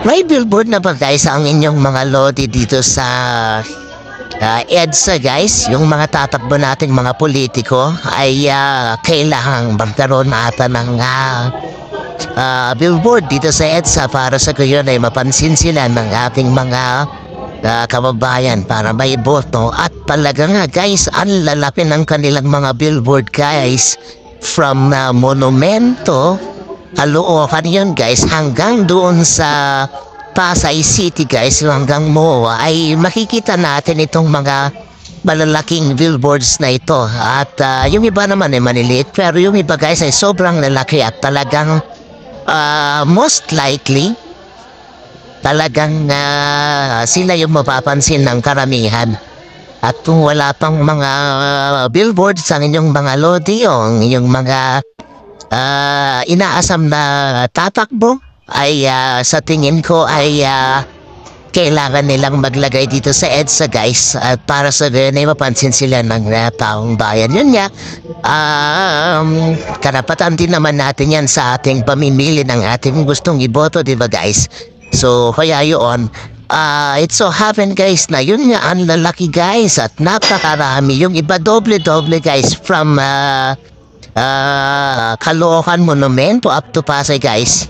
May billboard na ba guys ang inyong mga lodi dito sa EDSA guys? Yung mga tatakbo nating mga politiko ay kailangang magkaroon ata ng billboard dito sa EDSA para sa gayon ay mapansin sila ng ating mga kababayan para may boto. At talaga nga guys, ang lalaki ng kanilang mga billboard guys, from Monumento, Caloocan yun guys, hanggang doon sa Pasay City guys, hanggang MOA ay makikita natin itong mga malalaking billboards na ito. At yung iba naman ay maniliit, pero yung iba guys ay sobrang lalaki at talagang most likely talagang sila yung mapapansin ng karamihan. At kung wala pang mga billboards ang inyong mga lodi o inyong mga inaasam na tatakbo ay sa tingin ko ay kailangan nilang maglagay dito sa EDSA guys, at para sa ganyan ay mapansin sila ng taong bayan. Yun nga, karapatan din naman natin yan sa ating pamimili ng ating gustong iboto, diba guys? So kaya yun, it so happen guys na yun nga ang lalaki guys at napakarami. Yung iba doble-doble guys, from Caloocan Monumento up to Pasay guys.